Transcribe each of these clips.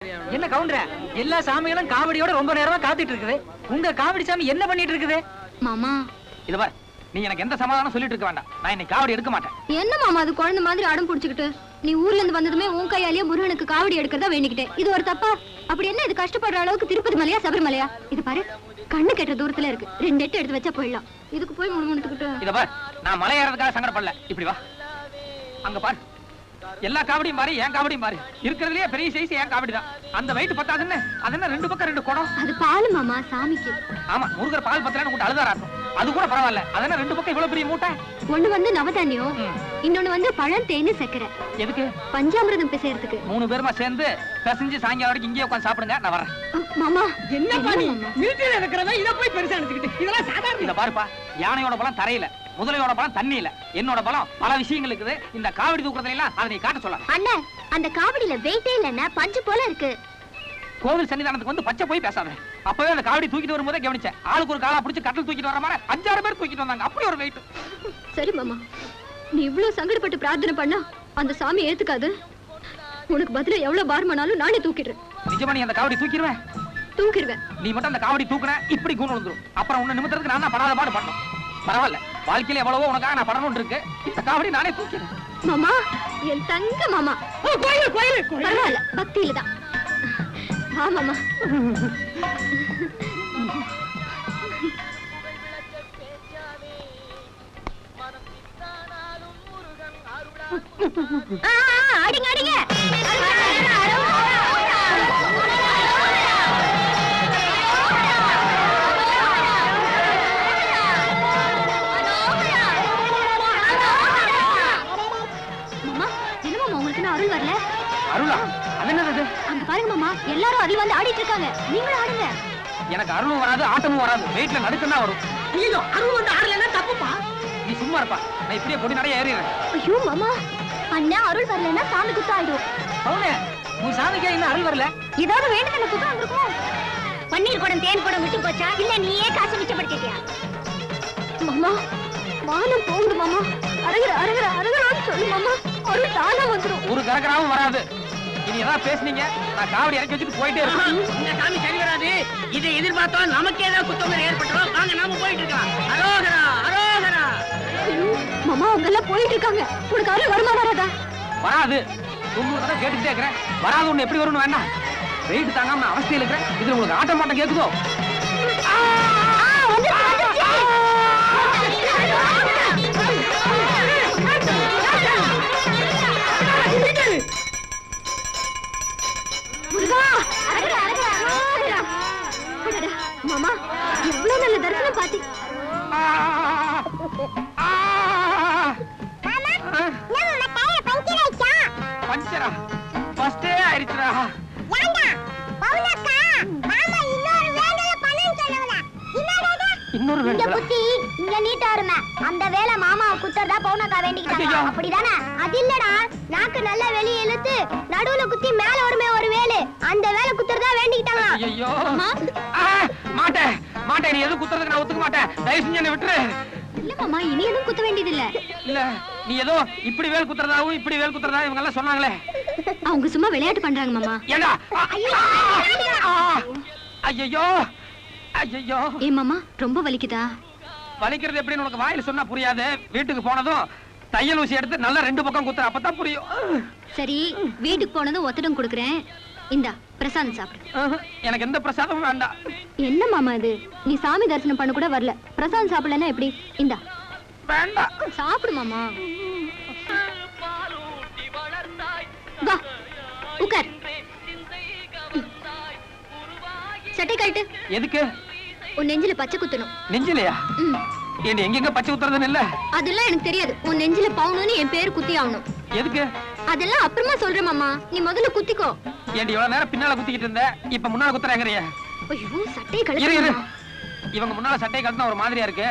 என்ன கவுண்டர எல்லா சாமிகளும் காவடியோட ரொம்ப நேரமா காத்துட்டு இருக்குது. உங்க காவடி சாமி என்ன பண்ணிட்டு இருக்குது? மாமா இத பார், நீ எனக்கு எந்த சமாதானம் சொல்லிட்டு இருக்க வேண்டாம். நான் இன்னைக்கு காவடி எடுக்க மாட்டேன். என்ன மாமா அது குழந்தை மாதிரி அடம் புடிச்சுக்கிட்டு? நீ ஊர்ல இருந்து வந்ததுமே உன் கையாலேயே முருகனுக்கு காவடி எடுக்கிறதா வேண்டிக்கிட்டேன். இது ஒரு தப்பா? அப்படி என்ன இது கஷ்டப்படுற அளவுக்கு திருப்பதி மலையா சபரிமலையா? இது பாரு, கண்ணு கெட்ட தூரத்துல இருக்கு. 2 எட்டு எடுத்து வச்சா போயிடலாம். இதுக்கு போய் முணுமுணுத்துக்கிட்டு. இத பார், நான் மலை ஏறதுக்காக சங்கடப்படல. இப்படி வா, அங்க பாரு, எல்லா காவடியும் மாறி என் காவடியும் மாறி இருக்கிறதுலயே பெரிய சைஸ் என் காவடி தான். அந்த வெயிட் பத்தாதுன்னு அதென்ன 2 பக்கம் 2 குடம். அது பால் மாமா, சாமிக்கு. ஆமா, முருகர் பால் பத்தலன்னு கூட அழுதாராட்டும். அது கூட பரவாயில்ல. அதென்ன 2 பக்கம் இவ்வளவு பெரிய மூட்டை. ஒண்ணு வந்து நவதானியம், இன்னொன்னு வந்து பழம், தேனு, சக்கரை. எதுக்கு? பஞ்சாமிர்தம் பிசையறதுக்கு. 3 பேருமா சேர்ந்து பிசைஞ்சு சாயங்காலம் வரைக்கும் இங்கே உட்கார்ந்து சாப்பிடுங்க. நான் வரேன். மாமா என்ன பண்ணி மிலிட்டரியில இருக்கிறவ இத போய் பெருசா நினைச்சிட்டு இதெல்லாம் சாதாரண. இத பாருப்பா, யானையோட பலம் தரையில, முதலையோட பலம் தண்ணியில, என்னோட பலம் பல விஷயங்கள் இருக்குது. இந்த காவடி தூக்குறதுல எல்லாம் அதை நீ காட்ட சொல்லாத. அண்ணா, அந்த காவடியில வெயிட்டே இல்லன்னா பஞ்சு போல இருக்கு. கோவில் சன்னிதானத்துக்கு வந்து பச்சை போய் பேசாத. அப்பவே அந்த காவடி தூக்கிட்டு வரும்போதே கவனிச்சேன். ஆளுக்கு ஒரு காலா பிடிச்சு கட்டல் தூக்கிட்டு வர மாதிரி 5-6 பேர் தூக்கிட்டு வந்தாங்க. அப்படி ஒரு வெயிட். சரி மாமா, நீ இவ்வளவு சங்கடப்பட்டு பிரார்த்தனை பண்ணா அந்த சாமி ஏத்துக்காது. உனக்கு பதிலா எவ்வளவு பார்மனாலும் நானே தூக்கிடுறேன். நிஜமா நீ அந்த காவடி தூக்கிடுவேன்? தூக்கிடுவேன். நீ மட்டும் அந்த காவடி தூக்குன இப்படி கூண்டு வந்துரும். அப்புறம் உன்னை நிமித்தறதுக்கு நான் படாத பாடு பண்ணணும். பரவாயில்ல, வாழ்க்கையில எவ்வளவோ உனக்காக நான் படணும்னு இருக்கு. இந்த காவடி நானே தூக்கிறேன். மாமா, என் தங்க மாமா. பரவாயில்ல, பக்தியில தான். வா மாமா. அடிங்க அடிங்க. அருள் வரல. அருளா? அது என்னது? அங்க பாருங்க மாமா, எல்லாரும் அருள் வந்து ஆடிட்டு இருக்காங்க. நீங்களும் ஆடுங்க. எனக்கு அருளும் வராது, ஆட்டமும் வராது. வெயிட்ல நடுக்கம் தான் வரும். ஐயோ, அருள் வந்து ஆடலன்னா தப்புப்பா. நீ சும்மா இருப்பா, நான் இப்படியே பொடி நடைய ஏறிறேன். ஐயோ மாமா, அண்ணா அருள் வரலன்னா சாமி குத்த ஆயிடும். அவனே, உன் சாமிக்கே இன்னும் அருள் வரல. ஏதாவது வேண்டுதல குத்த வந்திருக்கும். பன்னீர் குடம், தேன் குடம் விட்டு போச்சா? இல்ல நீயே காசு மிச்சப்படுத்திட்டியா? மாமா, வானம் போகுது மாமா. அரகர அரகர அரகரான்னு சொல்லு மாமா. அருள் தானா வந்துரும். ஒரு கரகராவும் வராது. இனி ஏதாவது பேசுனீங்க, நான் காவடி இறக்கி வச்சுட்டு போயிட்டே இருக்கேன். இந்த சாமி சரி வராது. இதை எதிர்பார்த்தோம், நமக்கே ஏதாவது குத்தம் ஏற்பட்டுரும். வாங்க, நாம போயிட்டு இருக்கலாம். அரோகரா அரோகரா. மாமா, அவங்க எல்லாம் போயிட்டு இருக்காங்க. உனக்கு அருள் வருமா வராதா? வராது. 90 தடவை கேட்டுட்டே இருக்கிறேன். வராது. ஒண்ணு எப்படி வரும்னு வேண்டாம். வெயிட் தாங்காம நான் அவஸ்தையில் இருக்கிறேன். இதுல உங்களுக்கு ஆட்டம் மாட்டம் கேக்குதோ? மாமா, எவ்வளவு நல்ல தரிசனம் பாத்தி. பஞ்சரா? ஃபர்ஸ்டே ஆயிடுச்சுடா. இன்னொரு இந்த புத்தி இங்க நீட்டாருமே. அந்த வேலை மாமா குத்தறதா பவுனக்கா வேண்டிக்கிட்டாங்க. அப்படிதானே? அது இல்லடா, நாக்கு நல்ல வெளிய இழுத்து நடுவுல குத்தி மேல வருமே ஒரு வேலை. அந்த வேலை குத்தறதா வேண்டிக்கிட்டாங்க. ஐயோ, மாட்டேன் மாட்டேன். நீ எதுவும் குத்துறதுக்கு நான் ஒத்துக்க மாட்டேன். தயவு செஞ்சு என்ன விட்டுரு. இல்ல மாமா, இனி எதுவும் குத்த வேண்டியது இல்ல. இல்ல, நீ ஏதோ இப்படி வேல் குத்துறதாவும் இப்படி வேல் குத்துறதா இவங்க எல்லாம் சொன்னாங்களே. அவங்க சும்மா விளையாட்டு பண்றாங்க மாமா. ஏண்டா? ஐயோ ஐயோ. ஏ மாமா, ரொம்ப வலிக்குதா? வலிக்கிறது எப்படின்னு உனக்கு வாயில சொன்னா புரியாது. வீட்டுக்கு போனதும் தையல் ஊசி எடுத்து நல்லா 2 பக்கம் குத்துற, அப்பதான் புரியும். சரி, வீட்டுக்கு போனதும் ஒத்தடம் கொடுக்குறேன். இந்தா பிரசாதம் சாப்பிடு. எனக்கு எந்த பிரசாதமும் வேண்டாம். என்ன மாமா இது? நீ சாமி தரிசனம் பண்ண கூட வரல, பிரசாதம் சாப்பிடலன்னா எப்படி? இந்தா வேண்டாம். சாப்பிடு மாமா. வா, உட்கார். சட்டை கழட்டு. எதுக்கு? உன் நெஞ்சில பச்சை குத்தணும். நெஞ்சிலையா? ஏண்டி எங்கெங்க பச்சை குத்துறதுன்னு இல்ல? அதெல்லாம் எனக்கு தெரியாது. உன் நெஞ்சில பவுனுன்னு என் பேரு குத்தி ஆகணும். எதுக்கு? அதெல்லாம் அப்புறமா சொல்றேன் மாமா, நீ முதல்ல குத்திக்கோ. ஏண்டி இவ்வளவு நேரம் பின்னால குத்திக்கிட்டு இருந்த, இப்ப முன்னால குத்துறேங்கறியே? ஐயோ, சட்டையை இரு இரு. கழட்டு. இவங்க முன்னால சட்டையை கழட்டினா ஒரு மாதிரியா இருக்கு.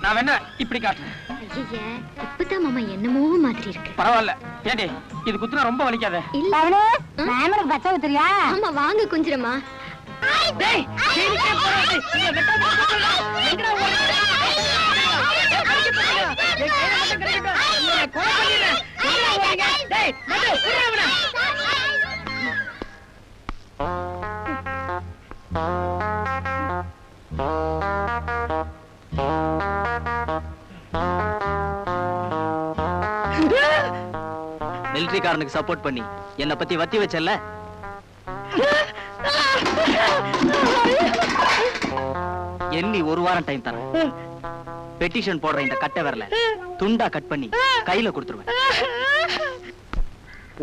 நான் வேணா இப்படி காட்டுறேன். ஐயே, இப்பதான் மாமா என்னமோ மாதிரி இருக்கு. பரவாயில்ல. ஏண்டி இது குத்துனா ரொம்ப வலிக்காத? இல்ல, மாமனுக்கு பச்சை குத்துறியா? ஆமா, வாங்க குஞ்சிரமா. டேய், சீனிக்கே போறாதே. இங்க வெட்டாம போறடா. எங்கடா ஓடுற? மிலிட்டரிக்காரனுக்கு சப்போர்ட் பண்ணி என்ன பத்தி வத்தி வச்சல. எண்ணி ஒரு வாரம் டைம் தரேன். பெட்டிஷன் போடுற இந்த கட்டை வரல துண்டா கட் பண்ணி கையில கொடுத்துருவேன்.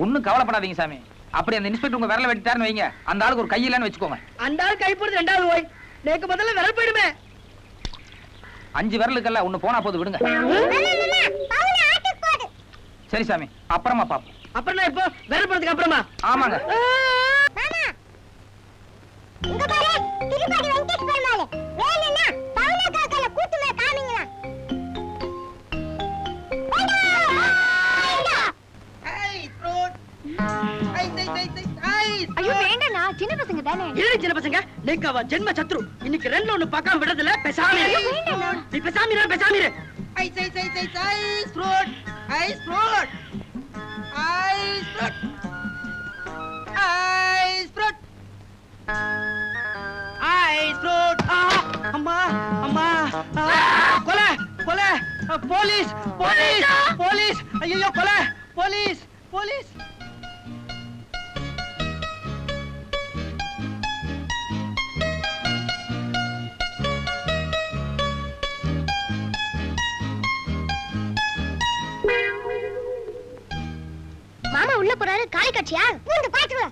ஒண்ணும் கவலைப்படாதீங்க சாமி. அப்படி அந்த இன்ஸ்பெக்டர் உங்க விரல வெட்டிட்டாருன்னு வைங்க, அந்த ஆளுக்கு ஒரு கையிலன்னு வச்சுக்கோங்க. அந்த ஆள் கை போடுறது ரெண்டாவது ஓய். நேக்கு முதல்ல விரல் போயிடுமே. 5 விரலுக்கல்ல ஒண்ணு போனா போது விடுங்க. சரி சாமி, அப்புறமா பாப்போம். அப்புறம் நான் இப்போ விரல் போடுறதுக்கு அப்புறமா? ஆமாங்க. ஐயோ வேண்டாண்ணா, சின்ன பசங்க தானே. ஏழு சின்ன பசங்க நேக்காவா ஜென்ம சத்ரு. இன்னைக்கு ரெண்டு ஒண்ணு பார்க்காம விடுறதுல பேசாம இரு. நீ பேசாம இரு, பேசாம இரு. Ice ice ice ice ice fruit, ice fruit, ice fruit, ice fruit, ice fruit. அம்மா அம்மா, கொலை கொலை, போலீஸ் போலீஸ் போலீஸ், ஐயோ கொலை, போலீஸ் போலீஸ். மாமா உள்ள போறாரு, காய் காட்சியா? வந்து பாத்து வா.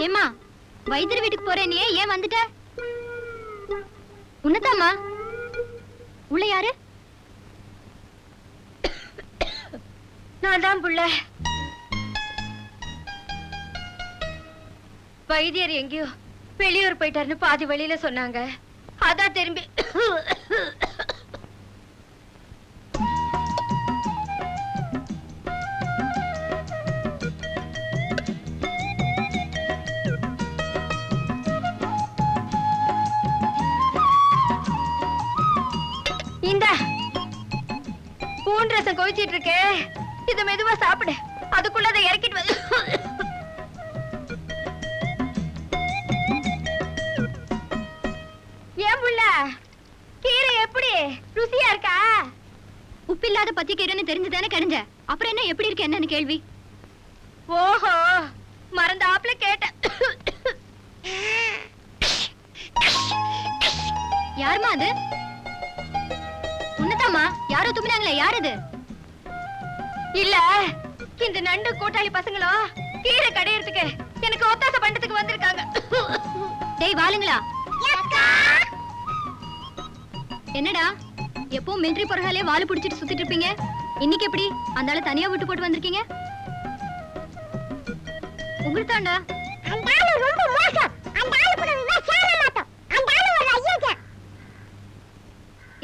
ஏமா, வைத்தியர் வீட்டுக்கு போறேன், நீ ஏன் வந்துட்ட? உன்னதாமா? உள்ள யாரு? நான் தான் புள்ள. வைத்தியர் எங்கேயோ வெளியூர் போயிட்டாருன்னு பாதி வழியில சொன்னாங்க. அதான் திரும்பி இந்த பூண்டு ரசம் கொதிச்சிட்டு இருக்கே, இத மெதுவா சாப்பிடு. அதுக்குள்ள அதை இறக்கிட்டு வந்து. ஏன் புள்ள, கீரை எப்படி ருசியா இருக்கா? உப்பில்லாத பச்சை கீரைன்னு தெரிஞ்சுதானே கடைஞ்ச, அப்புறம் என்ன எப்படி இருக்கு என்னன்னு கேள்வி? ஓஹோ, மறந்தாப்புல கேட்டேன். யாருமா அது? உன்னதாமா? யாரோ தும்பினாங்களே, யார் அது? இல்ல, இந்த நண்டு கூட்டாளி பசங்களும் கீரை கடையறதுக்கு எனக்கு ஒத்தாசை பண்றதுக்கு வந்திருக்காங்க. டேய் வாளுங்களா, என்னடா எப்பவும் மிலிட்டரி போறாலே வாளு பிடிச்சிட்டு சுத்திட்டு இருப்பீங்க, இன்னைக்கு எப்படி அந்த ஆளு தனியா விட்டு போட்டு வந்திருக்கீங்க? உங்களுக்கு தாண்டா அந்த ஆளு ரொம்ப மோசம். அந்த ஆளு கூட விவா சேர மாட்டோம். அந்த ஆளு ஒரு ஐயோ.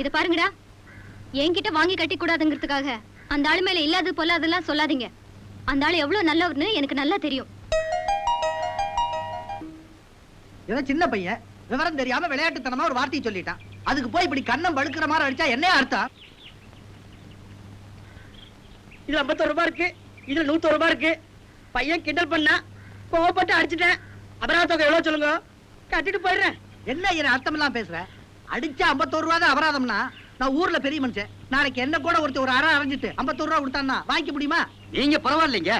இத பாருங்கடா, என்கிட்ட வாங்கி கட்டி கூடாதுங்கிறதுக்காக அந்த ஆளு மேல இல்லாது போல அதெல்லாம் சொல்லாதீங்க. அந்த ஆளு எவ்வளவு நல்லவர்னு எனக்கு நல்லா தெரியும். இவன் சின்ன பையன், விவரம் தெரியாம விளையாட்டுத்தனமா ஒரு வார்த்தையை சொல்லிட்டான். அதுக்கு போய் இப்படி கண்ணம் படுக்கிற மாதிரி அடிச்சா என்ன அர்த்தம்? இதுல 51 ரூபாய் இருக்கு, இதுல 101 ரூபாய் இருக்கு. பையன் கிண்டல் பண்ணா, கோவப்பட்டு அடிச்சுட்டேன். அபராத தொகை எவ்வளவு சொல்லுங்க, கட்டிட்டு போயிடுறேன். என்ன என்ன அர்த்தம் எல்லாம் பேசுற? அடிச்சா 51 ரூபாய் தான் அபராதம்னா, நான் ஊர்ல பெரிய மனுஷன். நாளைக்கு என்ன கூட ஒருத்தர் ஒரு அரை அரைஞ்சிட்டு 51 ரூபாய் கொடுத்தான்னா வாங்கிக்க முடியுமா? நீங்க பரவாயில்லைங்க,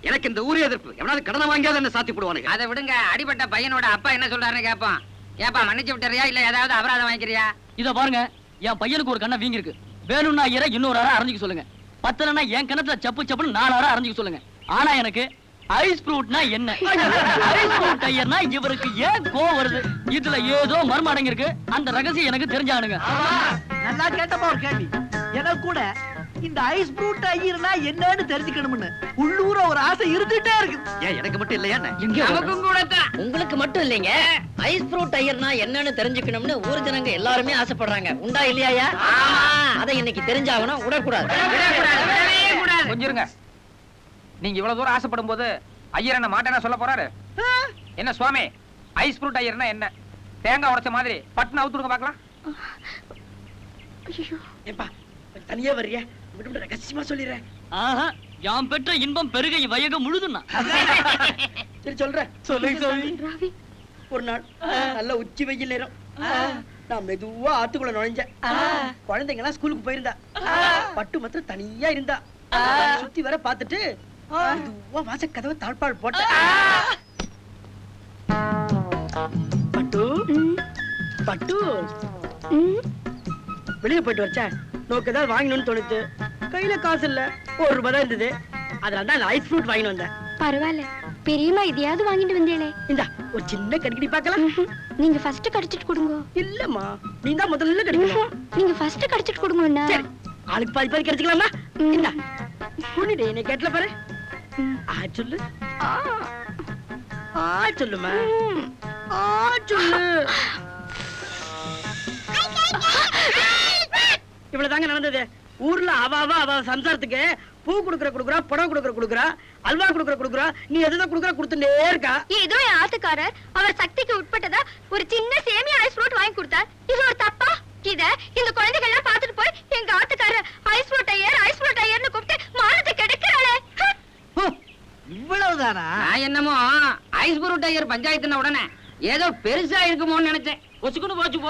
எனக்கு இந்த ஊரே எதிர்ப்பு. எவனாவது கடனை வாங்கியாத என்ன சாத்தி போடுவானுங்க. அதை விடுங்க, அடிபட்ட பையனோட அப்பா என்ன சொல்றாருன்னு கேட்பான். ஏப்பா மன்னிச்சு விட்டுறியா இல்ல ஏதாவது அபராதம் வாங்கிக்கிறியா? இத பாருங்க, என் பையனுக்கு ஒரு கண்ணை வீங்கி இருக்கு. வேணும்னா ஐயரை இன்னொரு அரை அரைஞ்சிக்க சொல்லுங்க. பத்தலன்னா என் கிணத்துல சப்பு சப்புன்னு 4 அரை அரைஞ்சிக்க சொல்லுங்க. ஆனா எனக்கு ஐஸ் ஃப்ரூட்னா என்ன, ஐஸ் ஃப்ரூட் ஐயர்னா இவருக்கு ஏன் கோவம் வருது? இதுல ஏதோ மர்மம் அடங்கி இருக்கு. அந்த ரகசியம் எனக்கு தெரிஞ்சானுங்க. நல்லா கேட்டப்பா ஒரு கேள்வி. எனக்கு கூட இந்த ஐஸ் ஃப்ரூட் ஐயர்னா என்னன்னு தெரிஞ்சுக்கணும்னு உள்ளூர ஒரு ஆசை இருந்துட்டே இருக்கு. ஏன் எனக்கு மட்டும் இல்லையா? நமக்கும் கூட தான். உங்களுக்கு மட்டும் இல்லைங்க, ஐஸ் ஃப்ரூட் ஐயர்னா என்னன்னு தெரிஞ்சுக்கணும்னு ஊர் ஜனங்க எல்லாருமே ஆசைப்படுறாங்க. உண்டா இல்லையா? அதை இன்னைக்கு தெரிஞ்சாகணும், விடக்கூடாது. கொஞ்சம் இருங்க. நீங்க இவ்வளவு தூரம் ஆசைப்படும் போது ஐயர் என்ன மாட்டேன்னா சொல்ல போறாரு? என்ன சுவாமி, ஐஸ் ஃப்ரூட் ஐயர்னா என்ன? தேங்காய் உடைச்ச மாதிரி பட்டுன்னு அவுத்துடுங்க பாக்கலாம். ஏப்பா தனியா வர்றியா? ரகசியமா சொல்லிடுறேன். ஆஹா, யாம் பெற்ற இன்பம் பெருகை வயக முழுதுன்னா சரி சொல்றேன். சொல்லுங்க சாமி. ராவி ஒரு நாள் நல்ல உச்சி வெயில் நேரம் நான் மெதுவா ஆத்துக்குள்ள நுழைஞ்சேன். குழந்தைங்க எல்லாம் ஸ்கூலுக்கு போயிருந்தா. பட்டு மாத்திரம் தனியா இருந்தா. சுத்தி வர பாத்துட்டு மெதுவா வாச கதவை தாழ்பாள் போட்டேன். பட்டு பட்டு வெளியே போயிட்டு வச்சேன். நோக்கு ஏதாவது வாங்கணும்னு தோணுது. கையில காசு இல்ல, 1 ரூபாய் தான் இருந்தது. அதனால தான் ஐஸ் ஃப்ரூட் வாங்கிட்டு வந்தேன். பரவாயில்ல பெரியம்மா இதையாவது வாங்கிட்டு வந்தேளே. இந்தா ஒரு சின்ன கடிக்கடி பார்க்கலாம். நீங்க ஃபர்ஸ்ட் கடிச்சிட்டு கொடுங்க. இல்லம்மா, நீ தான் முதல்ல கடிக்கணும். நீங்க ஃபர்ஸ்ட் கடிச்சிட்டு கொடுங்கண்ணா. சரி, ஆளுக்கு பாதி பாதி கிடைச்சிக்கலாமா? இந்தா புண்ணிடி, என்னை கேட்டல பாரு. ஆ சொல்லு, ஆ சொல்லுமா, ஆ சொல்லு. இவ்வளவுதாங்க நடந்தது. ஊர்ல அவ சம்சாரத்துக்கு பூ குடுக்குறா, படம் குடுக்குறா, அல்வா குடுக்குறா, நீ எதுதான் கொடுத்துட்டே இருக்கா. ஏதோ என் ஆத்துக்காரர் அவர் சக்திக்கு உட்பட்டதா ஒரு சின்ன சேமியா ஐஸ் ஃப்ரூட் வாங்கி கொடுத்தார். இது ஒரு தப்பா? இத இந்த குழந்தைகள் எல்லாம் பாத்துட்டு போய் எங்க ஆத்துக்காரர் ஐஸ் ஃப்ரூட் ஐயர்னு கூப்பிட்டு மானத்தை கெடுக்கிறாளே. இவ்வளவுதானா? நான் என்னமோ ஐஸ் ஃப்ரூட் ஐயர் பஞ்சாயத்துன உடனே ஏதோ பெருசா இருக்குமோன்னு நினைச்சேன். ஒசுக்குன்னு போச்சு.